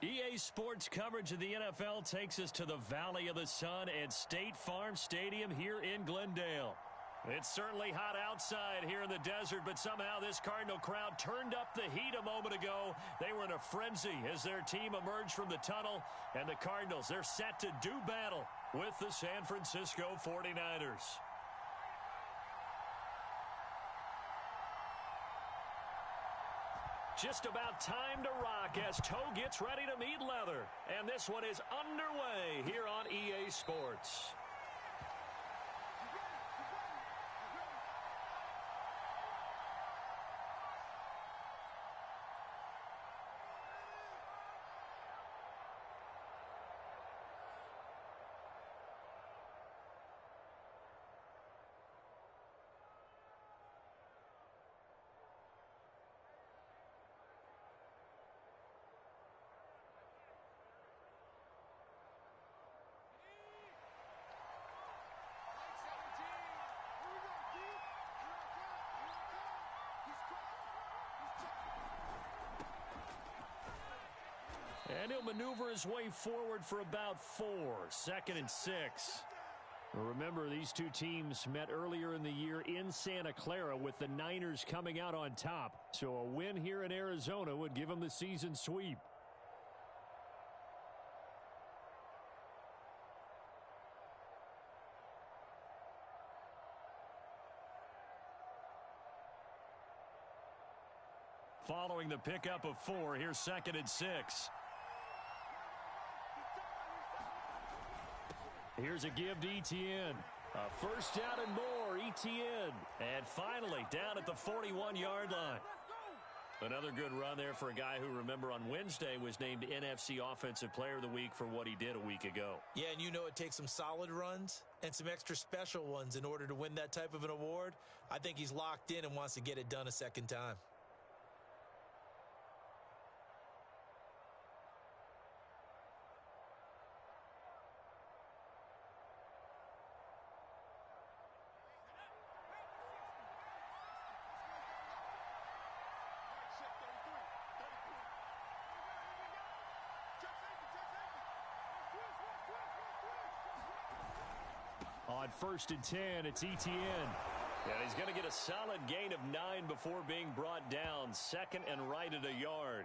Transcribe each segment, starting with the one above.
EA Sports coverage of the NFL takes us to the Valley of the Sun at State Farm Stadium here in Glendale. It's certainly hot outside here in the desert, but somehow this Cardinal crowd turned up the heat a moment ago. They were in a frenzy as their team emerged from the tunnel, and the Cardinals, they're set to do battle with the San Francisco 49ers. Just about time to rock as toe gets ready to meet leather. And this one is underway here on EA Sports. And he'll maneuver his way forward for about 4. 2nd and 6. Remember, these two teams met earlier in the year in Santa Clara with the Niners coming out on top. So a win here in Arizona would give them the season sweep. Following the pickup of 4, here's 2nd and 6. Here's a give to Etienne. A first down and more, Etienne. And finally, down at the 41-yard line. Another good run there for a guy who, remember, on Wednesday was named NFC Offensive Player of the Week for what he did a week ago. Yeah, and you know it takes some solid runs and some extra special ones in order to win that type of an award. I think he's locked in and wants to get it done a second time. On 1st and 10, it's Etienne. And he's going to get a solid gain of 9 before being brought down. 2nd and right at a yard.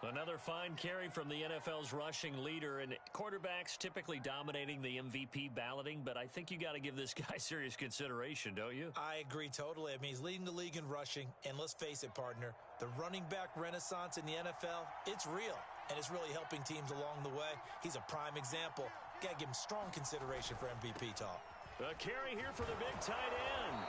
Another fine carry from the NFL's rushing leader, and quarterbacks typically dominating the MVP balloting, but I think you got to give this guy serious consideration, don't you? I agree totally. I mean, he's leading the league in rushing, and let's face it, partner, the running back renaissance in the NFL, it's real, and it's really helping teams along the way. He's a prime example. Got to give him strong consideration for MVP talk. A carry here for the big tight end.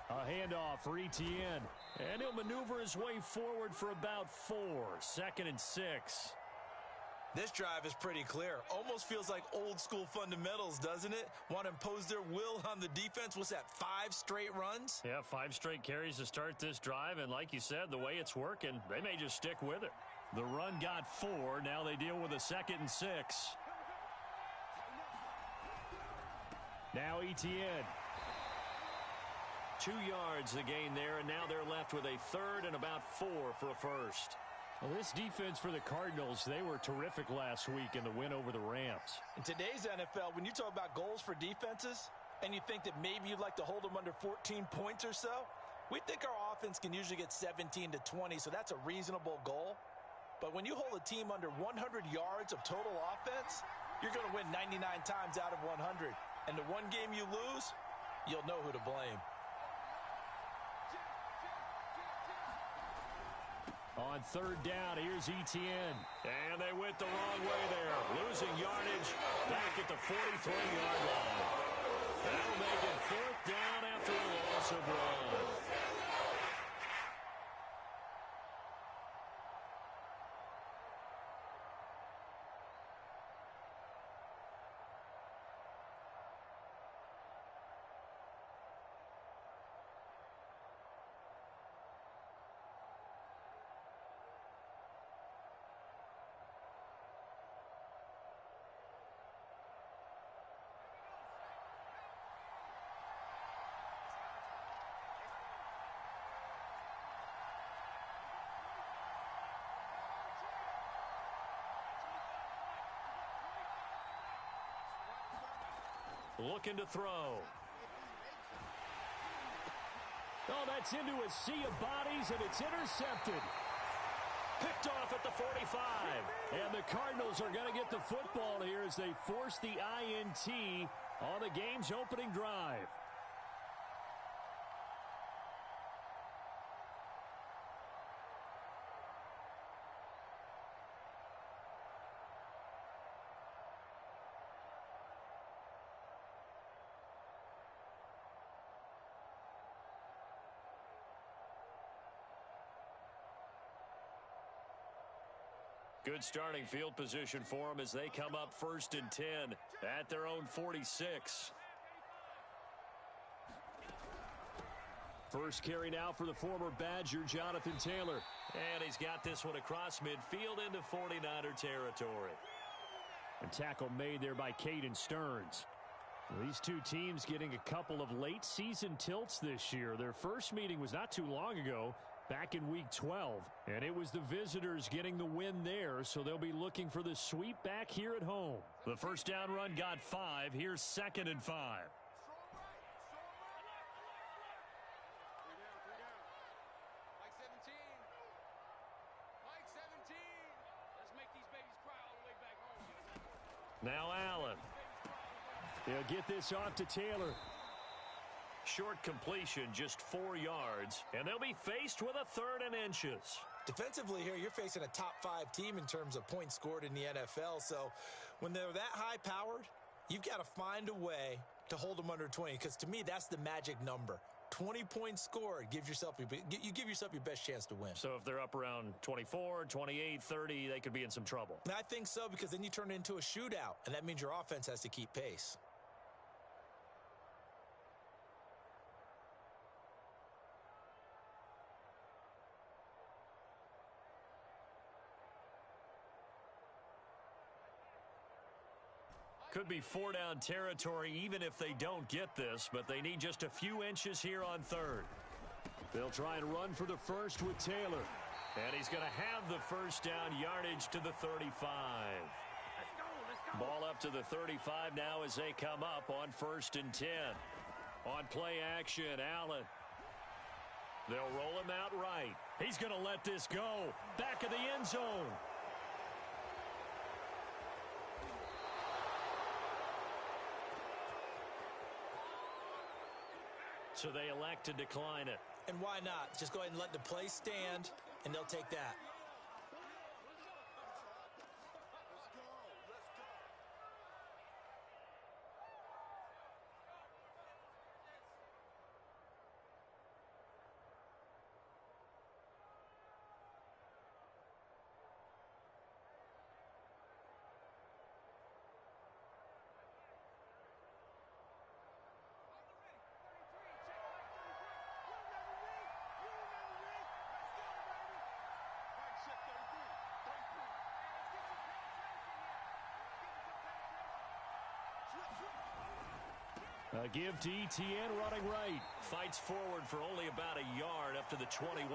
A handoff for Etienne. And he'll maneuver his way forward for about 4. 2nd and 6. This drive is pretty clear. Almost feels like old school fundamentals, doesn't it? Want to impose their will on the defense. What's that, 5 straight runs? Yeah, 5 straight carries to start this drive. And like you said, the way it's working, they may just stick with it. The run got 4. Now they deal with a 2nd and 6. Now Etienne. 2 yards the gain there, and now they're left with a 3rd and about 4 for a first. Well, this defense for the Cardinals, they were terrific last week in the win over the Rams. In today's NFL, when you talk about goals for defenses, and you think that maybe you'd like to hold them under 14 points or so, we think our offense can usually get 17 to 20, so that's a reasonable goal. But when you hold a team under 100 yards of total offense, you're going to win 99 times out of 100. And the one game you lose, you'll know who to blame. On 3rd down, here's Etienne. And they went the wrong way there. Losing yardage back at the 43-yard line. That'll make it 4th down after a loss explosive run. Looking to throw. Oh, that's into a sea of bodies, and it's intercepted. Picked off at the 45. And the Cardinals are going to get the football here as they force the INT on the game's opening drive. Good starting field position for them as they come up 1st and 10 at their own 46. First carry now for the former Badger, Jonathan Taylor. And he's got this one across midfield into 49er territory. A tackle made there by Caden Stearns. These two teams getting a couple of late season tilts this year. Their first meeting was not too long ago, back in week 12, and it was the visitors getting the win there, so they'll be looking for the sweep back here at home. The first down run got 5. Here's 2nd and 5. Now Allen. He'll get this off to Taylor. Short completion, just 4 yards, and they'll be faced with a 3rd and inches. Defensively here, you're facing a top 5 team in terms of points scored in the NFL, so when they're that high-powered, you've got to find a way to hold them under 20, because to me, that's the magic number. 20 points scored, you give yourself your best chance to win. So if they're up around 24, 28, 30, they could be in some trouble. I think so, because then you turn it into a shootout, and that means your offense has to keep pace. Could be 4-down territory even if they don't get this, but they need just a few inches here on 3rd. They'll try and run for the first with Taylor. And he's going to have the first down yardage to the 35. Ball up to the 35 now as they come up on 1st and 10. On play action, Allen. They'll roll him out right. He's going to let this go. Back of the end zone. So they elect to decline it. And why not? Just go ahead and let the play stand, and they'll take that. A give to Etienne running right. Fights forward for only about a yard up to the 21.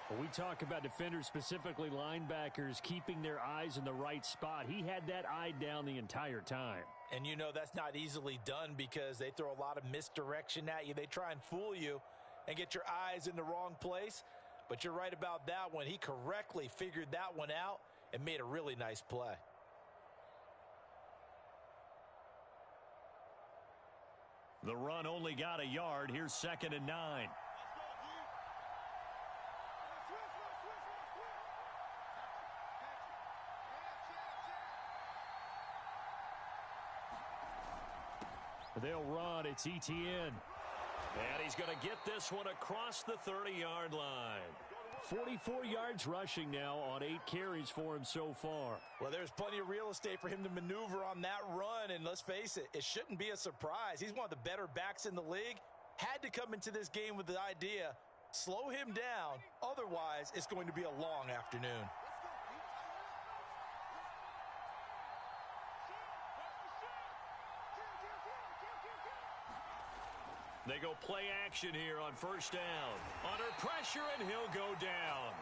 When we talk about defenders, specifically linebackers, keeping their eyes in the right spot, he had that eye down the entire time. And you know that's not easily done because they throw a lot of misdirection at you. They try and fool you and get your eyes in the wrong place. But you're right about that one. He correctly figured that one out and made a really nice play. The run only got a yard. Here's 2nd and 9. They'll run. It's Etienne. And he's going to get this one across the 30-yard line. 44 yards rushing now on 8 carries for him so far. Well, there's plenty of real estate for him to maneuver on that run, and let's face it, it shouldn't be a surprise. He's one of the better backs in the league. Had to come into this game with the idea, slow him down, otherwise it's going to be a long afternoon. They go play action here on first down. Under pressure, and he'll go down.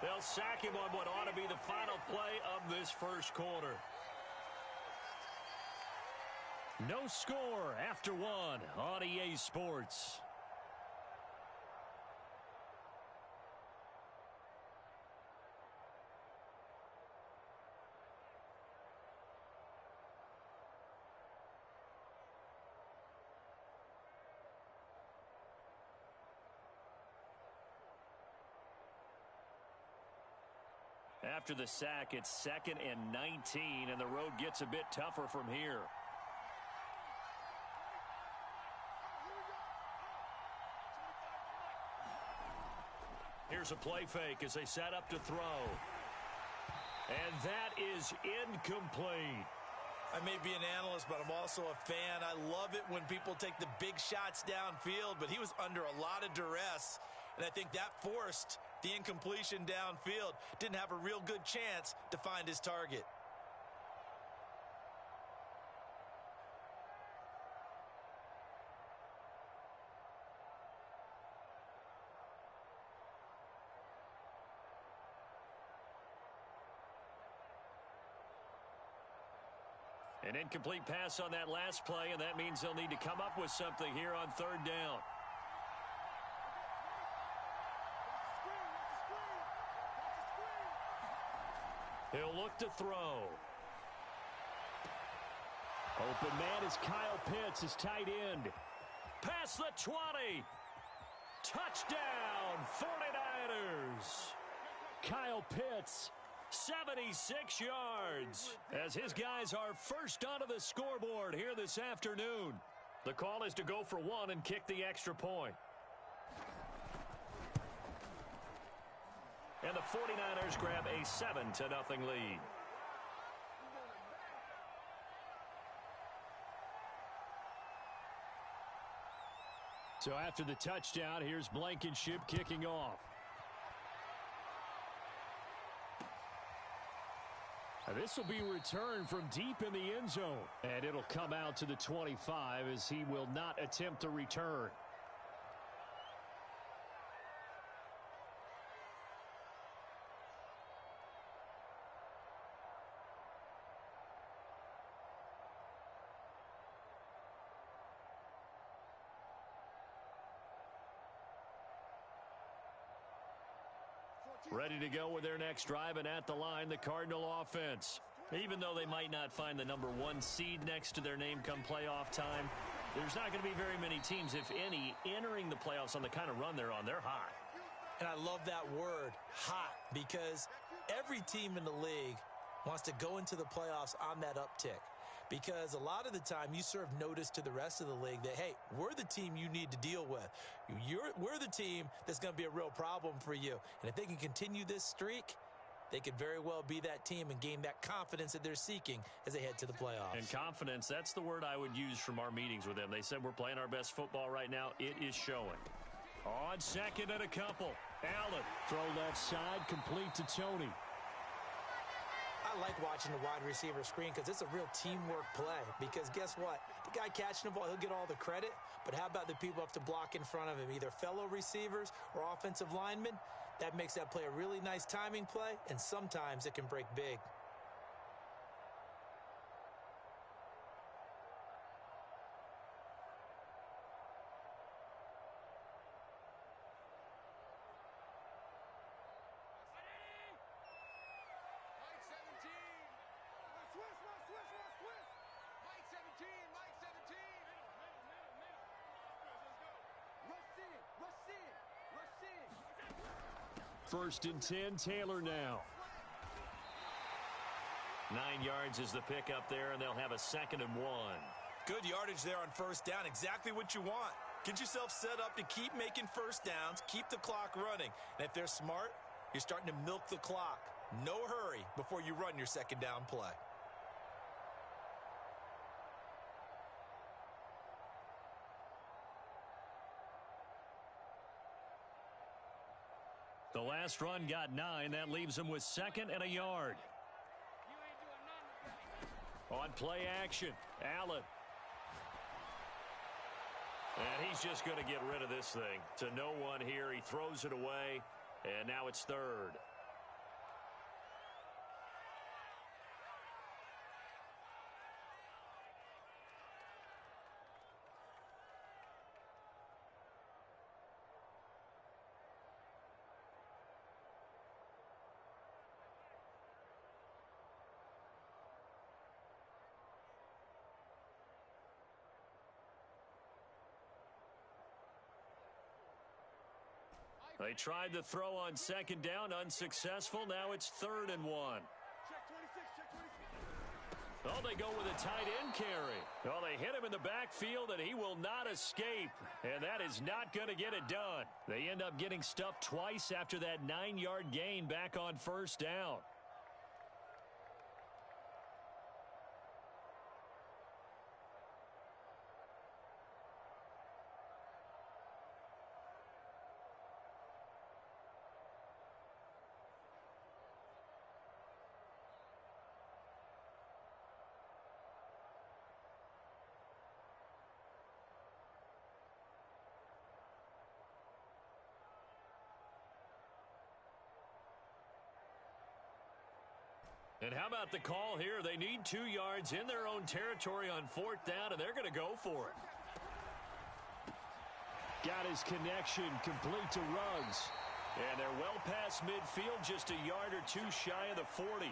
They'll sack him on what ought to be the final play of this first quarter. No score after one on EA Sports. After the sack, it's 2nd and 19, and the road gets a bit tougher from here. Here's a play fake as they set up to throw. And that is incomplete. I may be an analyst, but I'm also a fan. I love it when people take the big shots downfield, but he was under a lot of duress, and I think that forced the incompletion downfield. Didn't have a real good chance to find his target. An incomplete pass on that last play, and that means they'll need to come up with something here on 3rd down. He'll look to throw. Open man is Kyle Pitts, his tight end. Past the 20. Touchdown, 49ers. Kyle Pitts, 76 yards, as his guys are first onto the scoreboard here this afternoon. The call is to go for one and kick the extra point. And the 49ers grab a 7-0 lead. So after the touchdown, here's Blankenship kicking off. This will be returned from deep in the end zone. And it'll come out to the 25 as he will not attempt to return. Ready to go with their next drive, and at the line, the Cardinal offense. Even though they might not find the #1 seed next to their name come playoff time, there's not going to be very many teams, if any, entering the playoffs on the kind of run they're on. They're hot. And I love that word, hot, because every team in the league wants to go into the playoffs on that uptick. Because a lot of the time you serve notice to the rest of the league that, hey, we're the team you need to deal with. We're the team that's going to be a real problem for you. And if they can continue this streak, they could very well be that team and gain that confidence that they're seeking as they head to the playoffs. And confidence, that's the word I would use from our meetings with them. They said we're playing our best football right now. It is showing. On 2nd and a couple. Allen, throw left side, complete to Tony. I like watching the wide receiver screen because it's a real teamwork play. Because guess what? The guy catching the ball, he'll get all the credit. But how about the people have to block in front of him, either fellow receivers or offensive linemen? That makes that play a really nice timing play, and sometimes it can break big. First and 10, Taylor now. 9 yards is the pickup there, and they'll have a 2nd and 1. Good yardage there on first down. Exactly what you want. Get yourself set up to keep making first downs, keep the clock running. And if they're smart, you're starting to milk the clock. No hurry before you run your second down play. The last run got 9. That leaves him with 2nd and a yard. On play action, Allen. And he's just going to get rid of this thing. To no one here. He throws it away, and now it's 3rd. They tried to throw on 2nd down, unsuccessful. Now it's 3rd and 1. Oh, they go with a tight end carry. Oh, they hit him in the backfield, and he will not escape. And that is not going to get it done. They end up getting stuffed twice after that 9-yard gain back on 1st down. And how about the call here? They need 2 yards in their own territory on 4th down, and they're going to go for it. Got his connection complete to Ruggs. And they're well past midfield, just a yard or 2 shy of the 40.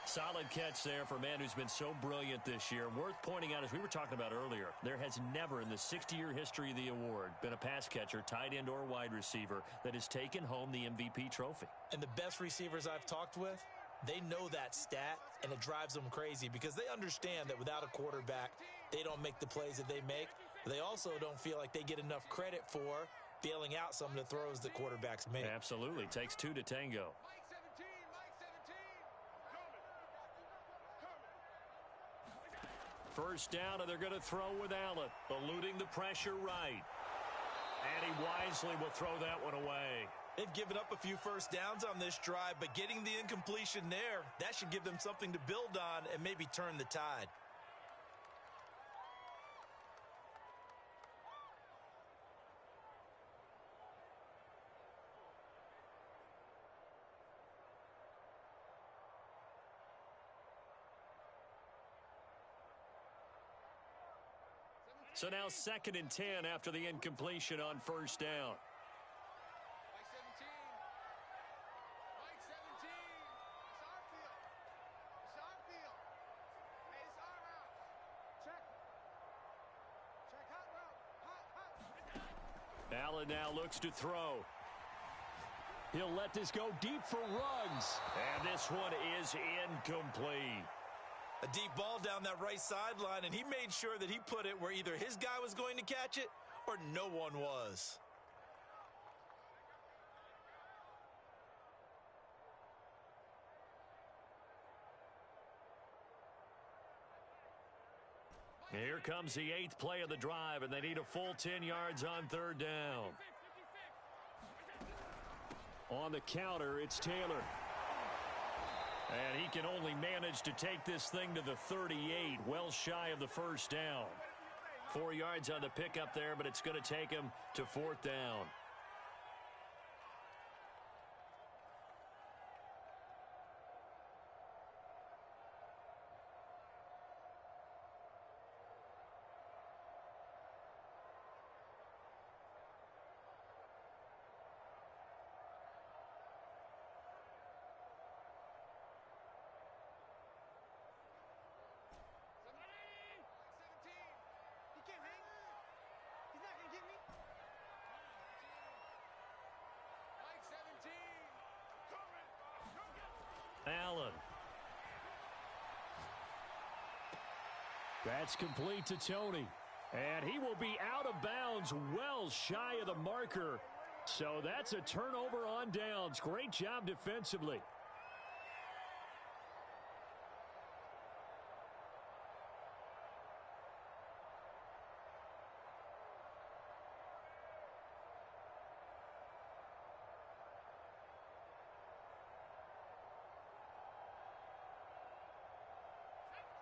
Solid catch there for a man who's been so brilliant this year. Worth pointing out, as we were talking about earlier, there has never in the 60-year history of the award been a pass catcher, tight end or wide receiver, that has taken home the MVP trophy. And the best receivers I've talked with, they know that stat, and it drives them crazy because they understand that without a quarterback, they don't make the plays that they make. They also don't feel like they get enough credit for bailing out some of the throws that quarterbacks make. Absolutely. Takes 2 to tango. First down, and they're going to throw with Allen, eluding the pressure right. And he wisely will throw that one away. They've given up a few first downs on this drive, but getting the incompletion there, that should give them something to build on and maybe turn the tide. So now 2nd and 10 after the incompletion on first down. Allen now looks to throw. He'll let this go deep for Ruggs. And this one is incomplete. A deep ball down that right sideline, and he made sure that he put it where either his guy was going to catch it or no one was. Here comes the 8th play of the drive, and they need a full 10 yards on 3rd down. On the counter, it's Taylor. And he can only manage to take this thing to the 38, well shy of the first down. 4 yards on the pickup there, but it's going to take him to 4th down. Allen. That's complete to Tony. And he will be out of bounds well shy of the marker. So that's a turnover on downs. Great job defensively.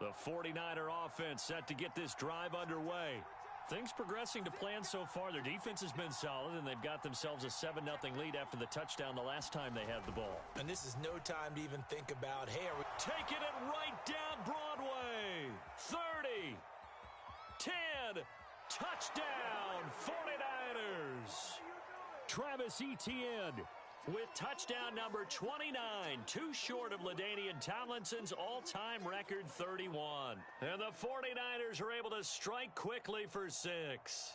The 49er offense set to get this drive underway. Things progressing to plan so far. Their defense has been solid, and they've got themselves a 7-0 lead after the touchdown the last time they had the ball. And this is no time to even think about, hey, are we taking it right down Broadway. 30, 10, touchdown, 49ers. Travis Etienne with touchdown number 29, too short of LaDainian Tomlinson's all-time record 31. And the 49ers are able to strike quickly for 6.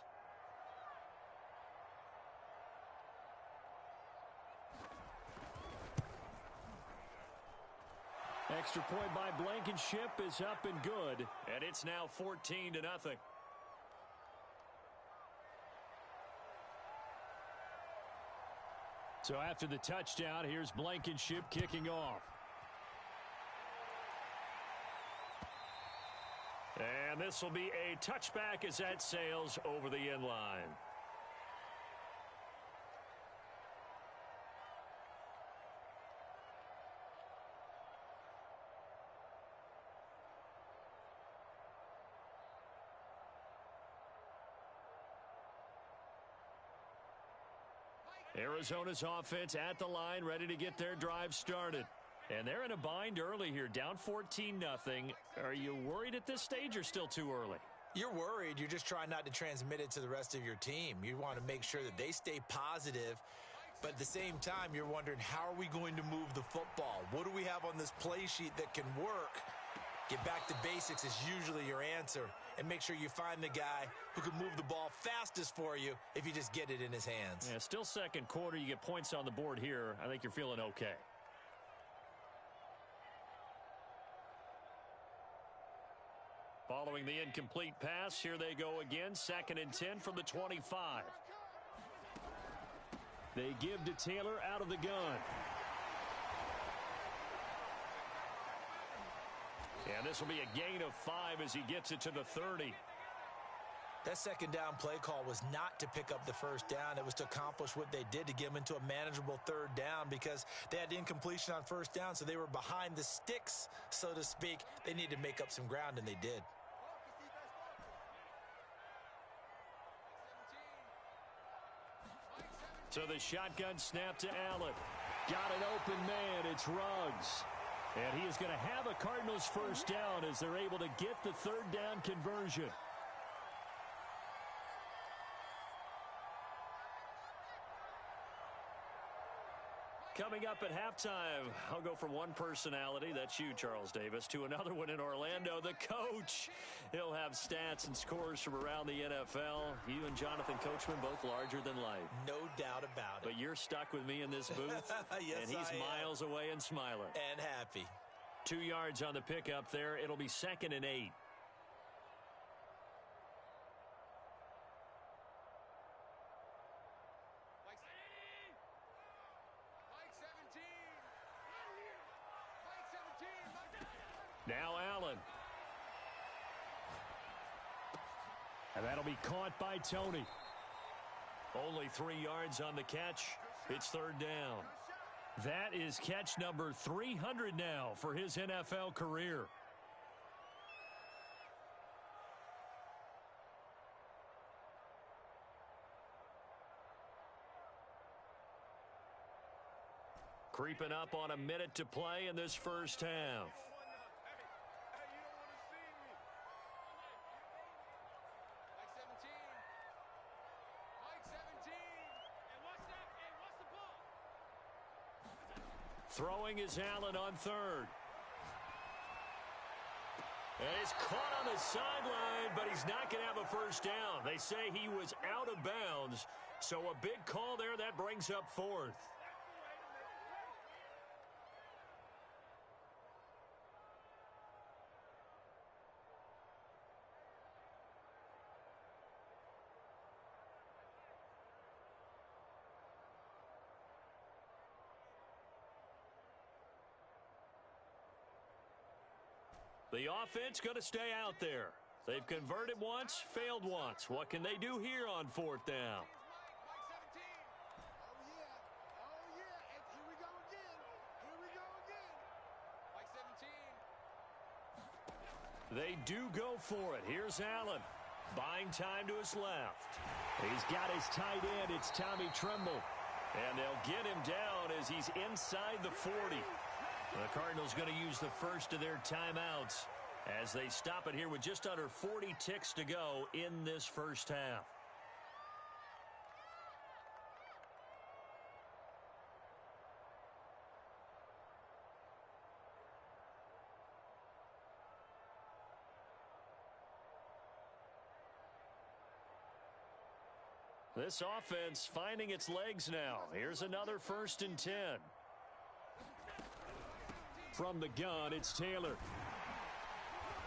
Extra point by Blankenship is up and good, and it's now 14-0. So after the touchdown, here's Blankenship kicking off. And this will be a touchback as that sails over the end line. Arizona's offense at the line, ready to get their drive started. And they're in a bind early here, down 14-0. Are you worried at this stage or still too early? You're worried. You're just trying not to transmit it to the rest of your team. You want to make sure that they stay positive. But at the same time, you're wondering, how are we going to move the football? What do we have on this play sheet that can work? Get back to basics is usually your answer. And make sure you find the guy who can move the ball fastest for you if you just get it in his hands. Yeah, still second quarter. You get points on the board here. I think you're feeling okay. Following the incomplete pass, here they go again. 2nd and 10 from the 25. They give to Taylor out of the gun. And this will be a gain of 5 as he gets it to the 30. That second down play call was not to pick up the first down. It was to accomplish what they did, to get them into a manageable 3rd down, because they had incompletion on 1st down, so they were behind the sticks, so to speak. They needed to make up some ground, and they did. So the shotgun snap to Allen. Got an open man. It's Ruggs. And he is going to have a Cardinals first down as they're able to get the 3rd down conversion. Coming up at halftime, I'll go from one personality, that's you, Charles Davis, to another one in Orlando, the coach. He'll have stats and scores from around the NFL. You and Jonathan Coachman, both larger than life. No doubt about it. But you're stuck with me in this booth. Yes, and he's miles away and smiling. And happy. 2 yards on the pickup there. It'll be 2nd and 8. Now Allen. And that'll be caught by Tony. Only 3 yards on the catch. It's 3rd down. That is catch number 300 now for his NFL career. Creeping up on a minute to play in this first half. Throwing is Allen on 3rd. And he's caught on the sideline, but he's not going to have a first down. They say he was out of bounds, so a big call there. That brings up 4th. The offense going to stay out there. They've converted once, failed once. What can they do here on fourth down? They do go for it. Here's Allen. Buying time to his left. He's got his tight end. It's Tommy Tremble. And they'll get him down as he's inside the 40. The Cardinals going to use the first of their timeouts as they stop it here with just under 40 ticks to go in this first half. This offense finding its legs now. Here's another 1st and 10. From the gun, it's Taylor.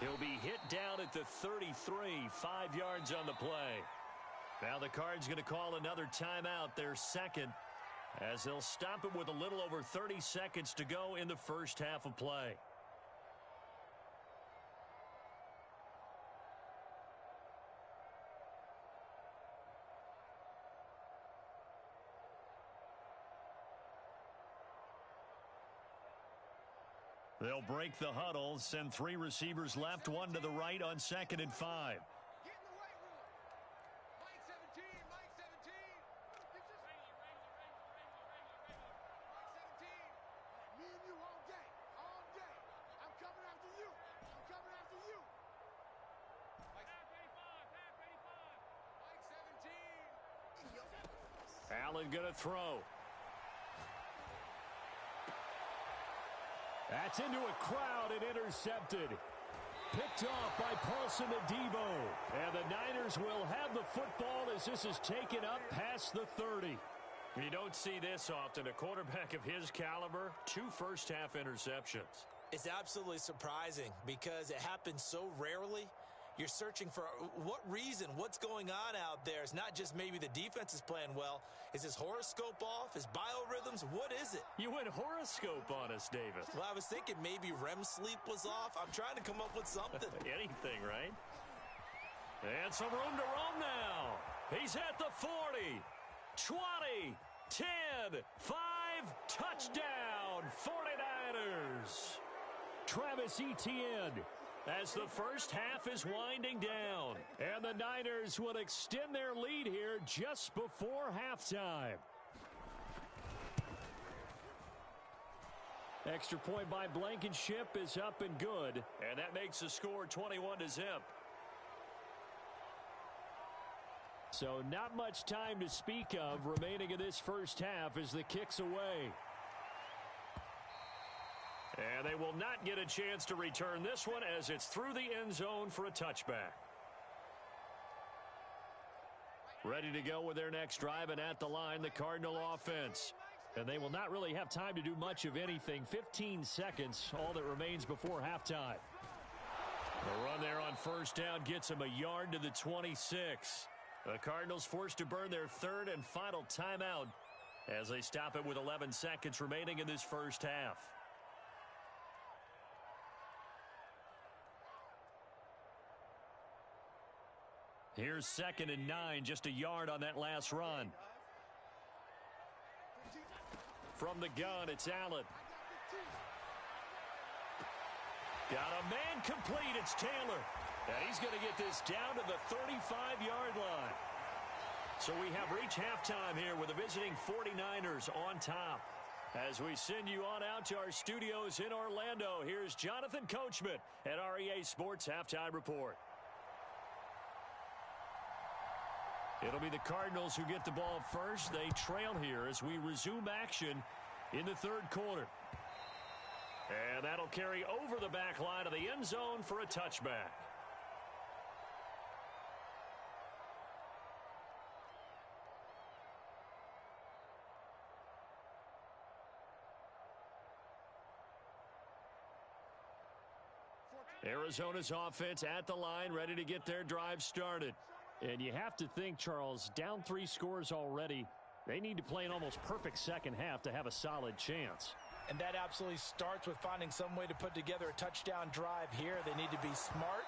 He'll be hit down at the 33, 5 yards on the play. Now the Cards going to call another timeout, their second, as they'll stop it with a little over 30 seconds to go in the first half of play. They'll break the huddle, send 3 receivers left, 1 to the right on 2nd and 5. Allen going to throw. That's into a crowd and intercepted. Picked off by Paulson Adebo. And the Niners will have the football as this is taken up past the 30. You don't see this often. A quarterback of his caliber, 2 first-half interceptions. It's absolutely surprising because it happens so rarely. You're searching for what reason, what's going on out there. It's not just maybe the defense is playing well. Is his horoscope off? His biorhythms? What is it? You went horoscope on us, Davis. Well, I was thinking maybe REM sleep was off. I'm trying to come up with something. Anything, right? And some room to roam now. He's at the 40, 20, 10, 5, touchdown, 49ers. Travis Etienne. As the first half is winding down. And the Niners will extend their lead here just before halftime. Extra point by Blankenship is up and good. And that makes the score 21-0. So not much time to speak of remaining in this first half as the kick's away. And they will not get a chance to return this one as it's through the end zone for a touchback. Ready to go with their next drive, and at the line, the Cardinal offense. And they will not really have time to do much of anything. 15 seconds, all that remains before halftime. The run there on first down gets them a yard to the 26. The Cardinals forced to burn their 3rd and final timeout as they stop it with 11 seconds remaining in this first half. Here's 2nd and 9, just a yard on that last run. From the gun, it's Allen. Got a man complete, it's Taylor. And he's going to get this down to the 35-yard line. So we have reached halftime here with the visiting 49ers on top. As we send you on out to our studios in Orlando, here's Jonathan Coachman at REA Sports Halftime Report. It'll be the Cardinals who get the ball first. They trail here as we resume action in the 3rd quarter. And that'll carry over the back line of the end zone for a touchback. Arizona's offense at the line, ready to get their drive started. And you have to think, Charles, down 3 scores already. They need to play an almost perfect second half to have a solid chance. And that absolutely starts with finding some way to put together a touchdown drive here. They need to be smart,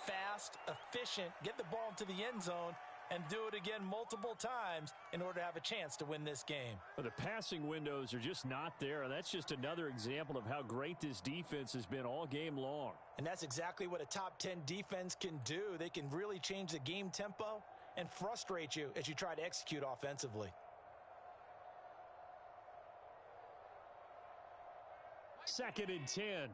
fast, efficient, get the ball into the end zone, and do it again multiple times in order to have a chance to win this game. Well, the passing windows are just not there. That's just another example of how great this defense has been all game long. And that's exactly what a top 10 defense can do. They can really change the game tempo and frustrate you as you try to execute offensively. Second and 10.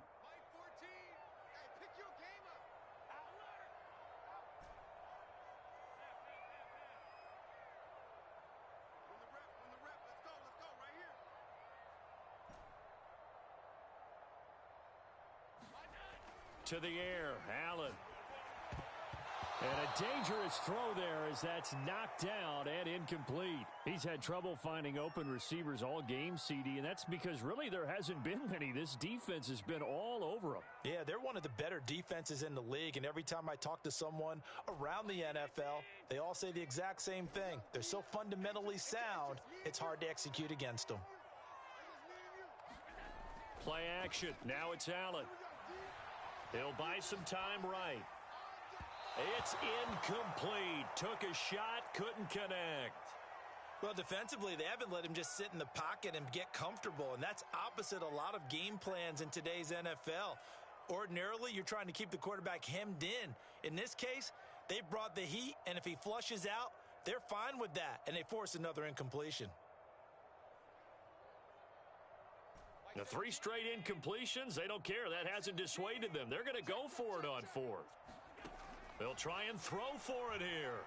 To the air, Allen. And a dangerous throw there as that's knocked down and incomplete. He's had trouble finding open receivers all game, CD, and that's because really there hasn't been many. This defense has been all over them. Yeah, they're one of the better defenses in the league, and every time I talk to someone around the NFL, they all say the exact same thing. They're so fundamentally sound, it's hard to execute against them. Play action. Now it's Allen. He'll buy some time right. It's incomplete. Took a shot, couldn't connect. Well, defensively, they haven't let him just sit in the pocket and get comfortable, and that's opposite a lot of game plans in today's NFL. Ordinarily, you're trying to keep the quarterback hemmed in. In this case, they brought the heat, and if he flushes out, they're fine with that, and they force another incompletion. The 3 straight incompletions, they don't care. That hasn't dissuaded them. They're going to go for it on 4th. They'll try and throw for it here.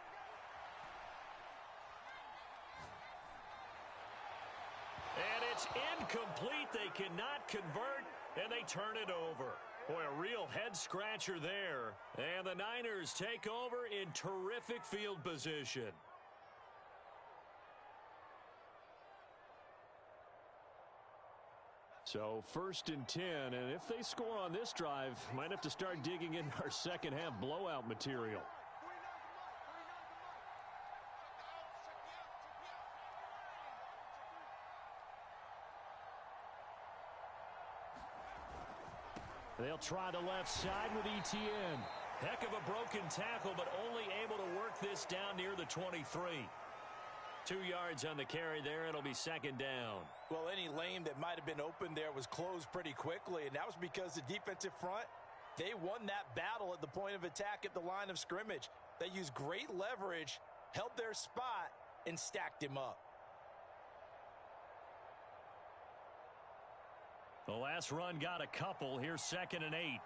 And it's incomplete. They cannot convert, and they turn it over. Boy, a real head-scratcher there. And the Niners take over in terrific field position. So 1st and 10, and if they score on this drive, might have to start digging in our second half blowout material. They'll try the left side with ETN. Heck of a broken tackle, but only able to work this down near the 23. 2 yards on the carry there. It'll be 2nd down. Well, any lane that might have been open there was closed pretty quickly, and that was because the defensive front, they won that battle at the point of attack at the line of scrimmage. They used great leverage, held their spot, and stacked him up. The last run got a couple. Here's 2nd and 8.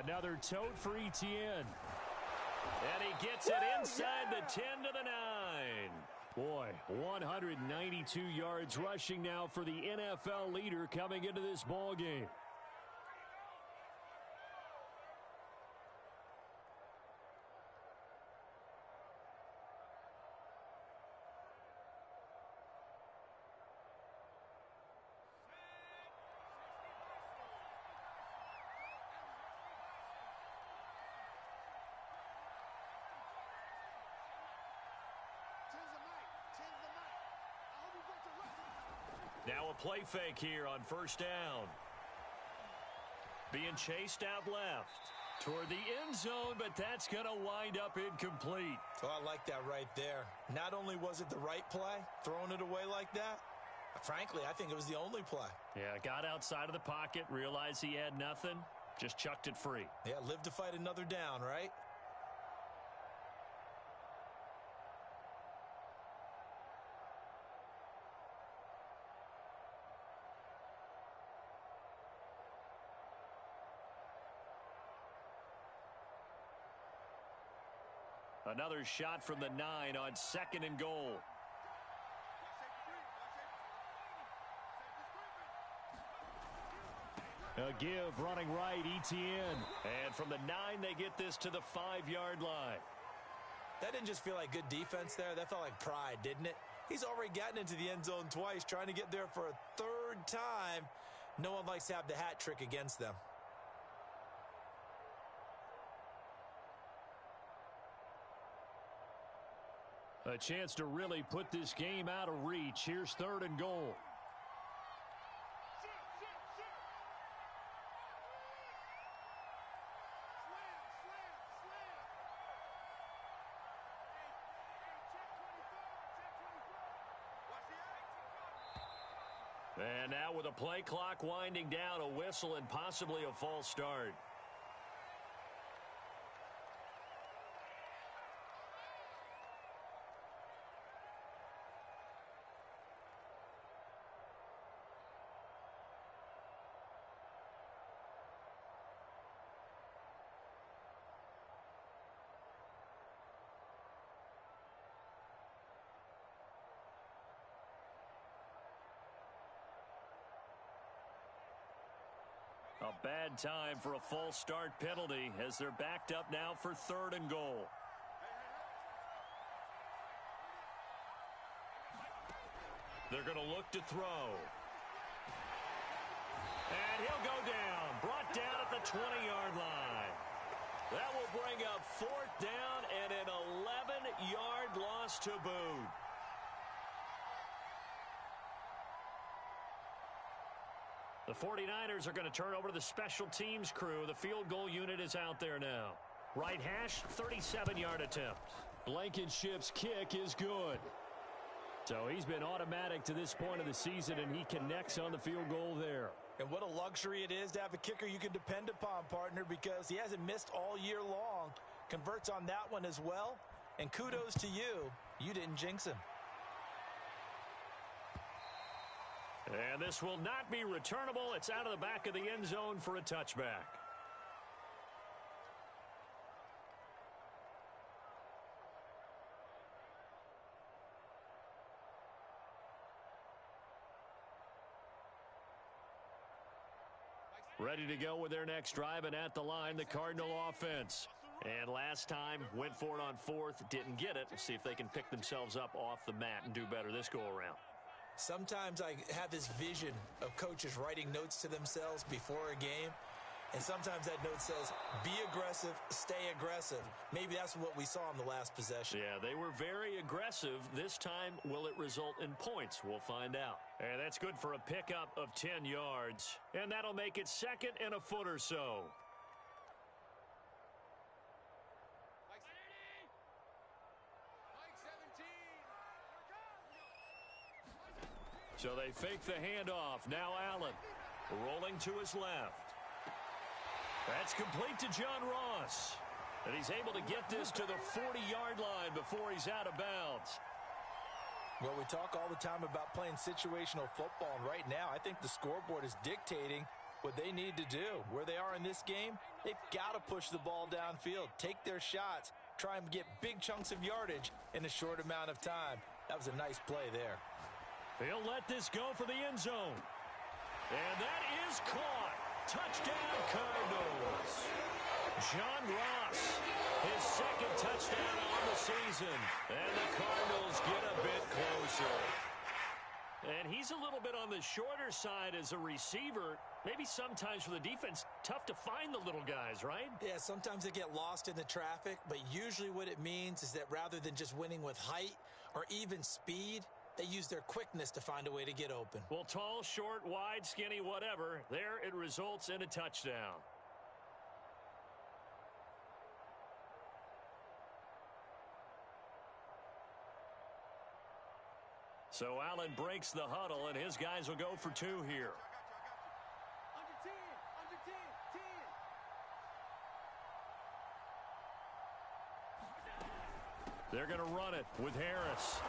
Another tote for ETN. And he gets it inside the 10 to the 9. Boy, 192 yards rushing now for the NFL leader coming into this ball game. Now a play fake here on 1st down. Being chased out left toward the end zone, but that's going to wind up incomplete. Oh, I like that right there. Not only was it the right play, throwing it away like that, frankly, I think it was the only play. Yeah, got outside of the pocket, realized he had nothing, just chucked it free. Yeah, live to fight another down, right? Another shot from the 9 on 2nd and goal. A give running right, ETN. And from the 9, they get this to the 5-yard line. That didn't just feel like good defense there. That felt like pride, didn't it? He's already gotten into the end zone twice, trying to get there for a 3rd time. No one likes to have the hat trick against them. A chance to really put this game out of reach. Here's 3rd and goal. And now with a play clock winding down, a whistle and possibly a false start. A bad time for a false start penalty as they're backed up now for 3rd and goal. They're going to look to throw. And he'll go down. Brought down at the 20-yard line. That will bring up 4th down and an 11-yard loss to boot. The 49ers are going to turn over to the special teams crew. The field goal unit is out there now. Right hash, 37-yard attempt. Blankenship's kick is good. So he's been automatic to this point of the season, and he connects on the field goal there. And what a luxury it is to have a kicker you can depend upon, partner, because he hasn't missed all year long. Converts on that one as well. And kudos to you. You didn't jinx him. And this will not be returnable. It's out of the back of the end zone for a touchback. Ready to go with their next drive, and at the line, the Cardinal offense. And last time, went for it on 4th, didn't get it. We'll see if they can pick themselves up off the mat and do better this go-around. Sometimes I have this vision of coaches writing notes to themselves before a game, and sometimes that note says, be aggressive, stay aggressive. Maybe that's what we saw in the last possession. Yeah, they were very aggressive. This time, will it result in points? We'll find out. And that's good for a pickup of 10 yards, and that'll make it 2nd and a foot or so. So they fake the handoff. Now Allen rolling to his left. That's complete to John Ross. And he's able to get this to the 40-yard line before he's out of bounds. Well, we talk all the time about playing situational football, and right now I think the scoreboard is dictating what they need to do. Where they are in this game, they've got to push the ball downfield, take their shots, try and get big chunks of yardage in a short amount of time. That was a nice play there. He'll let this go for the end zone. And that is caught. Touchdown, Cardinals. John Ross, his 2nd touchdown on the season. And the Cardinals get a bit closer. And he's a little bit on the shorter side as a receiver. Maybe sometimes for the defense, tough to find the little guys, right? Yeah, sometimes they get lost in the traffic, but usually what it means is that rather than just winning with height or even speed, they use their quickness to find a way to get open. Well, tall, short, wide, skinny, whatever. There it results in a touchdown. So Allen breaks the huddle, and his guys will go for 2 here. They're going to run it with Harris.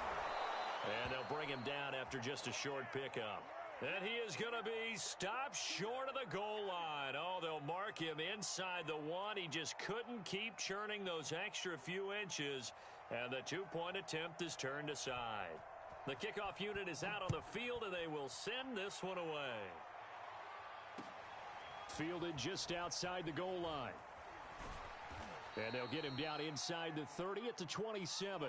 And they'll bring him down after just a short pickup. And he is going to be stopped short of the goal line. Oh, they'll mark him inside the 1. He just couldn't keep churning those extra few inches. And the 2-point attempt is turned aside. The kickoff unit is out on the field, and they will send this one away. Fielded just outside the goal line. And they'll get him down inside the 30 at the 27.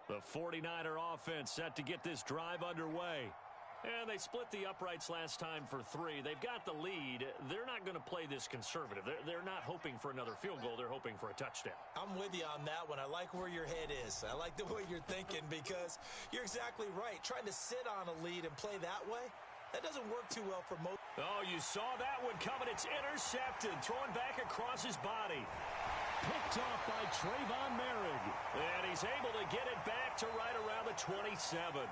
The 49er offense set to get this drive underway. And they split the uprights last time for 3. They've got the lead. They're not going to play this conservative. They're not hoping for another field goal. They're hoping for a touchdown. I'm with you on that one. I like where your head is. I like the way you're thinking because you're exactly right. Trying to sit on a lead and play that way, that doesn't work too well for most. Oh, you saw that one coming. It's intercepted. Throwing back across his body. Picked off by Trayvon Merrick. And he's able to get it back to right around the 27.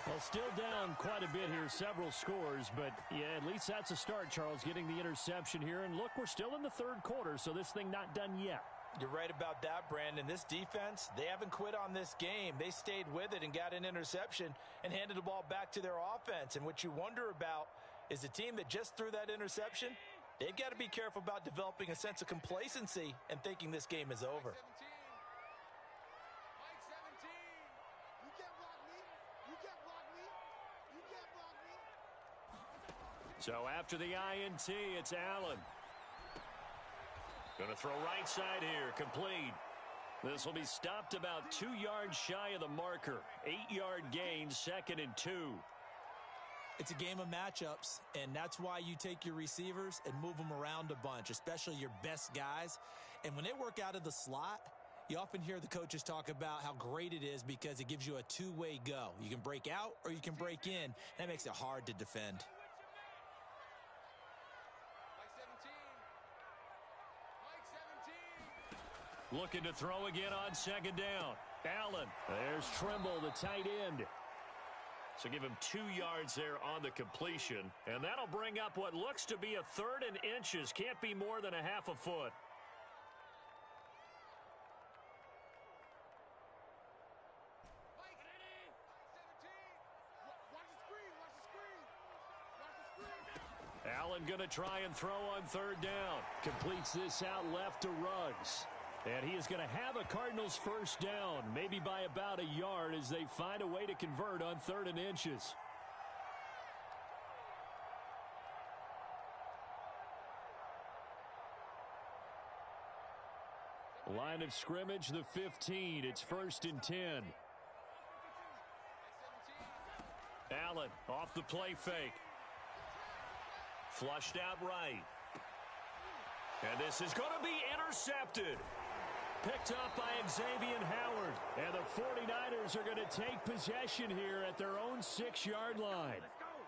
Well, still down quite a bit here, several scores, but yeah, at least that's a start, Charles, getting the interception here. And look, we're still in the third quarter, so this thing not done yet. You're right about that, Brandon. This defense, they haven't quit on this game. They stayed with it and got an interception and handed the ball back to their offense. And what you wonder about is the team that just threw that interception, they've got to be careful about developing a sense of complacency and thinking this game is over. So after the INT, it's Allen. Going to throw right side here, complete. This will be stopped about 2 yards shy of the marker. 8-yard gain, 2nd and 2. It's a game of matchups, and that's why you take your receivers and move them around a bunch, especially your best guys. And when they work out of the slot, you often hear the coaches talk about how great it is because it gives you a two-way go. You can break out or you can break in. That makes it hard to defend. Looking to throw again on 2nd down. Allen. There's Trimble, the tight end. So give him 2 yards there on the completion. And that'll bring up what looks to be a 3rd and inches. Can't be more than a half a foot. Allen going to try and throw on 3rd down. Completes this out left to Ruggs. And he is going to have a Cardinals first down, maybe by about a yard as they find a way to convert on 3rd and inches. Line of scrimmage, the 15. It's 1st and 10. Allen off the play fake. Flushed out right. And this is going to be intercepted. Picked up by Xavier Howard. And the 49ers are going to take possession here at their own 6-yard line.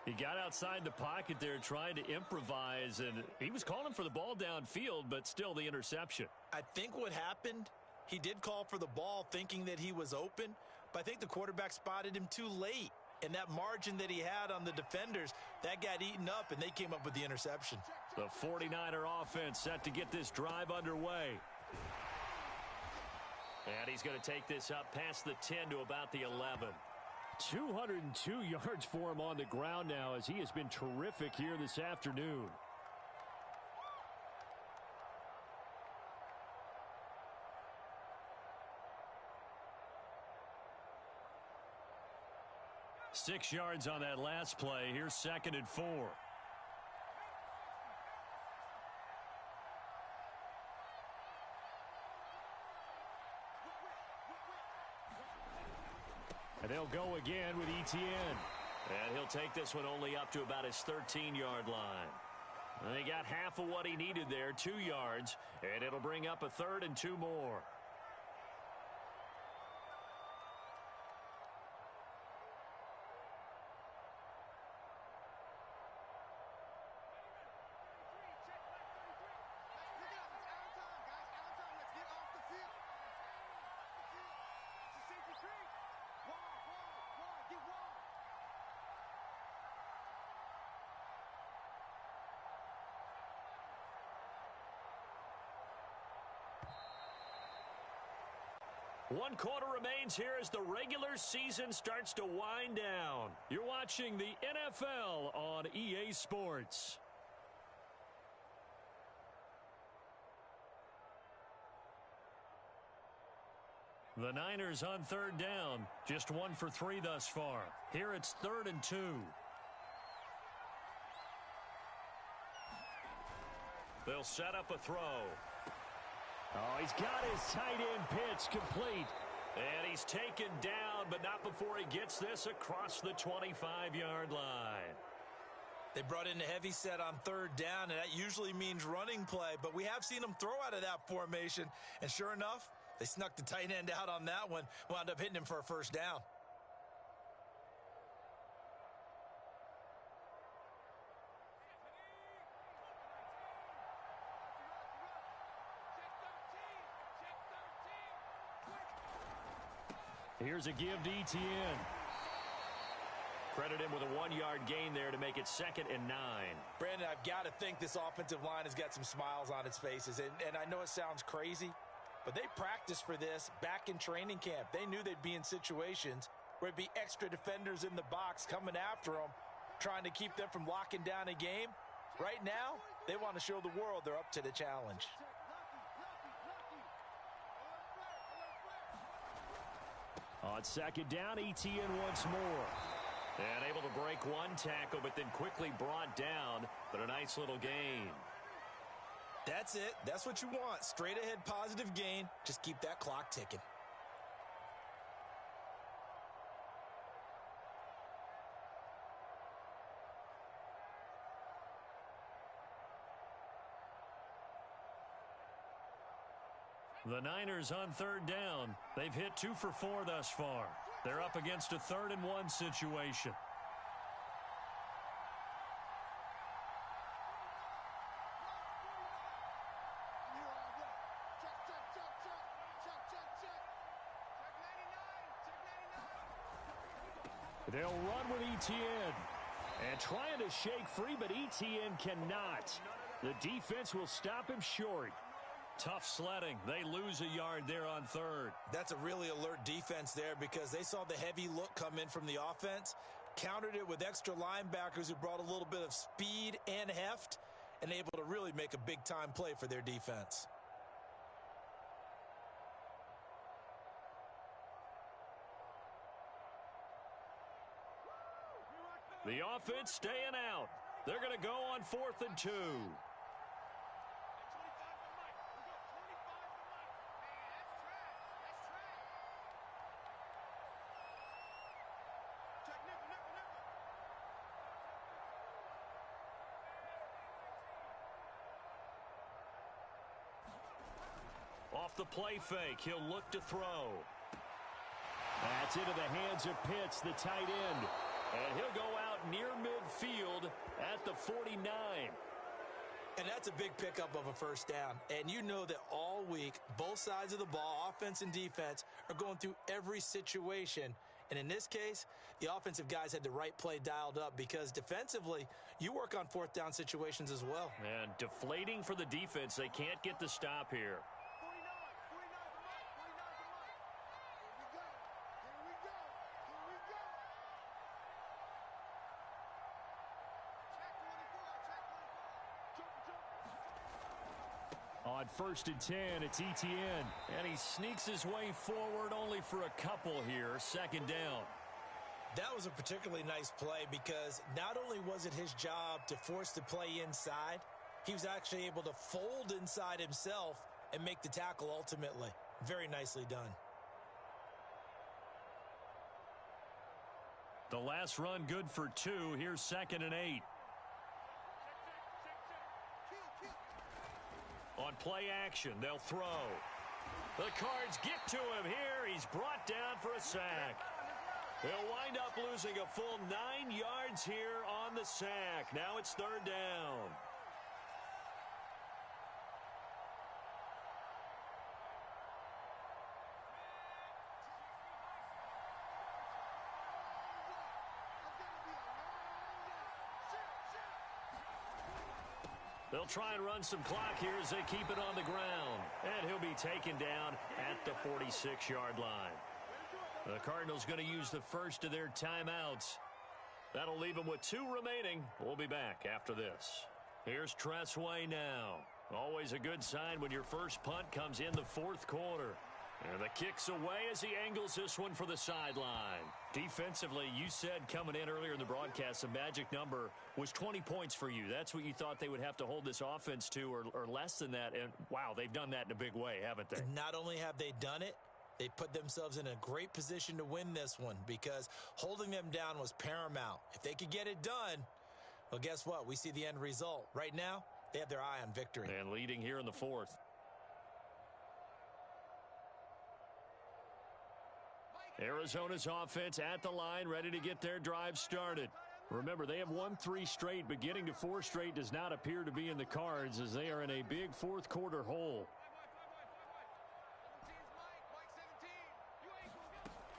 He got outside the pocket there trying to improvise, and he was calling for the ball downfield, but still the interception. I think what happened, he did call for the ball thinking that he was open, but I think the quarterback spotted him too late. And that margin that he had on the defenders, that got eaten up, and they came up with the interception. The 49er offense set to get this drive underway. And he's going to take this up past the 10 to about the 11. 202 yards for him on the ground now as he has been terrific here this afternoon. Six yards on that last play. Here's 2nd and 4. And they'll go again with Etienne. And he'll take this one only up to about his 13-yard line. And they got half of what he needed there, 2 yards, and it'll bring up a 3rd and 2 more. One quarter remains here as the regular season starts to wind down. You're watching the NFL on EA Sports. The Niners on 3rd down, just 1 for 3 thus far. Here it's 3rd and 2. They'll set up a throw. Oh, he's got his tight end pitch complete. And he's taken down, but not before he gets this across the 25-yard line. They brought in a heavy set on third down, and that usually means running play, but we have seen them throw out of that formation, and sure enough, they snuck the tight end out on that one, wound up hitting him for a first down. Here's a give to ETN. Credit him with a 1-yard gain there to make it 2nd and 9. Brandon, I've got to think this offensive line has got some smiles on its faces, and I know it sounds crazy, but they practiced for this back in training camp. They knew they'd be in situations where it'd be extra defenders in the box coming after them, trying to keep them from locking down a game. Right now, they want to show the world they're up to the challenge. On 2nd down, ETN once more. And able to break one tackle, but then quickly brought down, but a nice little gain. That's it. That's what you want. Straight ahead positive gain. Just keep that clock ticking. The Niners on 3rd down. They've hit 2 for 4 thus far. They're up against a 3rd and 1 situation. They'll run with ETN. And trying to shake free, but ETN cannot. The defense will stop him short. Tough sledding. They lose a yard there on 3rd. That's a really alert defense there because they saw the heavy look come in from the offense, countered it with extra linebackers who brought a little bit of speed and heft, and able to really make a big-time play for their defense. The offense staying out. They're going to go on 4th and 2. Off the play fake, he'll look to throw. That's into the hands of Pitts, the tight end. And he'll go out near midfield at the 49. And that's a big pickup of a first down. And you know that all week, both sides of the ball, offense and defense, are going through every situation. And in this case, the offensive guys had the right play dialed up because defensively, you work on 4th down situations as well. And deflating for the defense. They can't get the stop here. On 1st and 10, it's ETN. And he sneaks his way forward only for a couple here. 2nd down. That was a particularly nice play because not only was it his job to force the play inside, he was actually able to fold inside himself and make the tackle ultimately. Very nicely done. The last run good for 2. Here's 2nd and 8. On play action, they'll throw. The Cards get to him here. He's brought down for a sack. They'll wind up losing a full 9 yards here on the sack. Now it's 3rd down. They'll try and run some clock here as they keep it on the ground. And he'll be taken down at the 46-yard line. The Cardinals going to use the first of their timeouts. That'll leave them with 2 remaining. We'll be back after this. Here's Tressway now. Always a good sign when your first punt comes in the 4th quarter. And the kick's away as he angles this one for the sideline. Defensively, you said coming in earlier in the broadcast, the magic number was 20 points for you. That's what you thought they would have to hold this offense to or less than that. And, wow, they've done that in a big way, haven't they? And not only have they done it, They put themselves in a great position to win this one because holding them down was paramount. If they could get it done, well, guess what? We see the end result. Right now, they have their eye on victory. And leading here in the fourth. Arizona's offense at the line, ready to get their drive started. Remember, they have won 3 straight, but getting to 4 straight does not appear to be in the cards as they are in a big fourth quarter hole.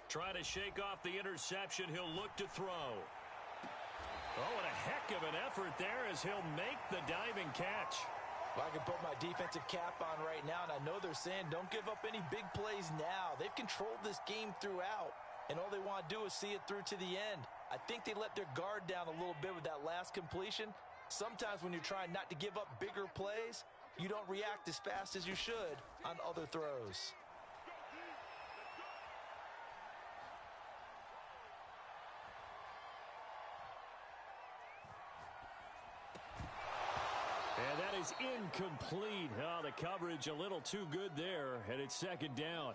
Trying to shake off the interception. He'll look to throw. Oh, and a heck of an effort there as he'll make the diving catch. Well, I can put my defensive cap on right now, and I know they're saying don't give up any big plays now. They've controlled this game throughout, and all they want to do is see it through to the end. I think they let their guard down a little bit with that last completion. Sometimes when you're trying not to give up bigger plays, you don't react as fast as you should on other throws. And that is incomplete. Oh, the coverage a little too good there, and it's second down.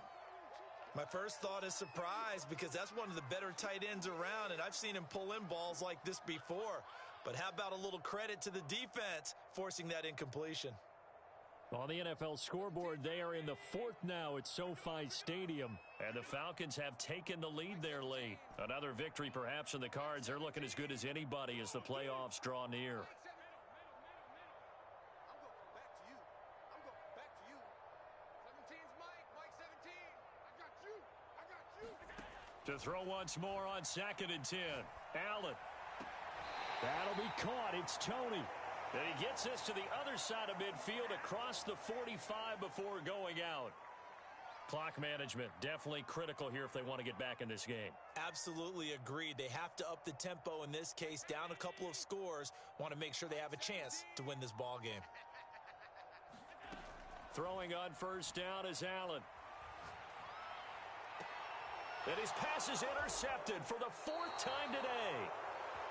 My first thought is surprise because that's one of the better tight ends around, and I've seen him pull in balls like this before. But how about a little credit to the defense forcing that incompletion? On the NFL scoreboard, they are in the fourth now at SoFi Stadium. And the Falcons have taken the lead there, Lee. Another victory perhaps in the cards. They're looking as good as anybody as the playoffs draw near. To throw once more on 2nd and 10. Allen. That'll be caught. It's Tony. And he gets this to the other side of midfield across the 45 before going out. Clock management definitely critical here if they want to get back in this game. Absolutely agreed. They have to up the tempo in this case, down a couple of scores. Want to make sure they have a chance to win this ball game. Throwing on first down is Allen. And his pass is intercepted for the 4th time today.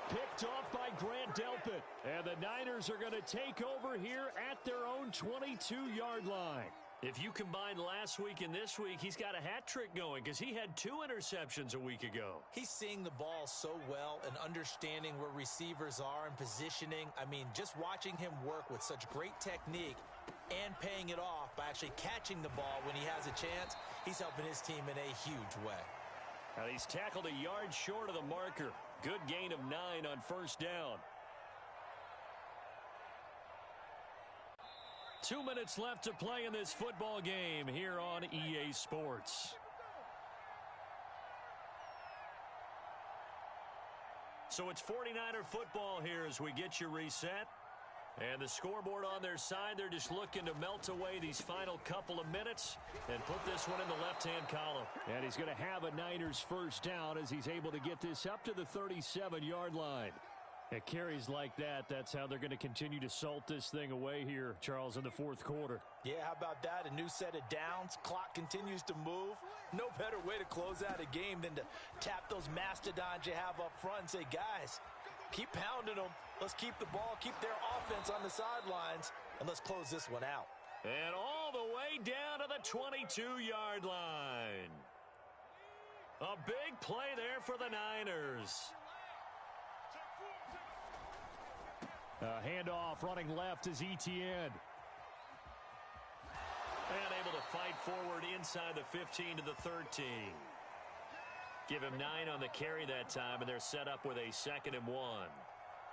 Picked off by Grant Delpit. And the Niners are going to take over here at their own 22-yard line. If you combine last week and this week, he's got a hat trick going because he had 2 interceptions a week ago. He's seeing the ball so well and understanding where receivers are and positioning. I mean, just watching him work with such great technique and paying it off by actually catching the ball when he has a chance, he's helping his team in a huge way. Now he's tackled a yard short of the marker. Good gain of 9 on first down. 2 minutes left to play in this football game here on EA Sports. So it's 49er football here as we get you reset. And the scoreboard on their side, they're just looking to melt away these final couple of minutes and put this one in the left-hand column. And he's going to have a Niners first down as he's able to get this up to the 37-yard line. At carries like that, that's how they're going to continue to salt this thing away here, Charles, in the fourth quarter. Yeah, how about that? A new set of downs. Clock continues to move. No better way to close out a game than to tap those mastodons you have up front and say, guys, keep pounding them. Let's keep the ball, keep their offense on the sidelines, and let's close this one out. And all the way down to the 22-yard line. A big play there for the Niners. Handoff running left is Etienne. And able to fight forward inside the 15 to the 13. Give him 9 on the carry that time, and they're set up with a 2nd and 1.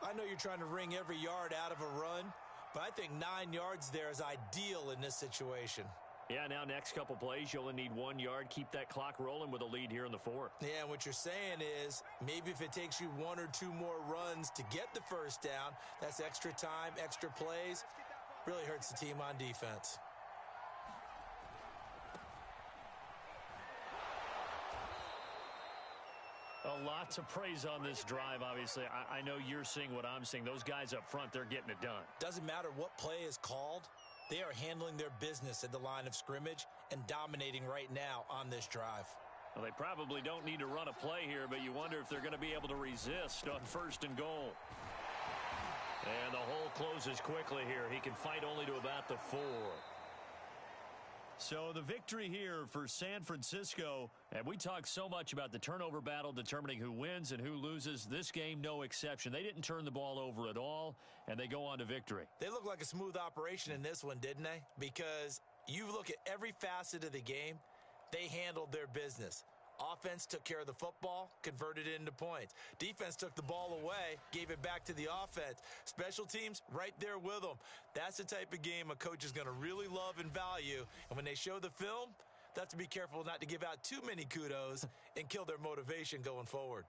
I know you're trying to wring every yard out of a run, but I think 9 yards there is ideal in this situation. Yeah, now next couple plays, you only need 1 yard. Keep that clock rolling with a lead here in the fourth. Yeah, and what you're saying is maybe if it takes you 1 or 2 more runs to get the first down, that's extra time, extra plays. Really hurts the team on defense. A lot to praise on this drive, obviously. I know you're seeing what I'm seeing. Those guys up front, they're getting it done. Doesn't matter what play is called. They are handling their business at the line of scrimmage and dominating right now on this drive. Well, they probably don't need to run a play here, but you wonder if they're going to be able to resist on 1st and goal. And the hole closes quickly here. He can fight only to about the 4. So the victory here for San Francisco, and we talk so much about the turnover battle determining who wins and who loses. This game, no exception. They didn't turn the ball over at all, and they go on to victory. They look like a smooth operation in this one, didn't they? Because you look at every facet of the game, they handled their business. Offense took care of the football, converted it into points. Defense took the ball away, gave it back to the offense. Special teams, right there with them. That's the type of game a coach is going to really love and value. And when they show the film, they have to be careful not to give out too many kudos and kill their motivation going forward.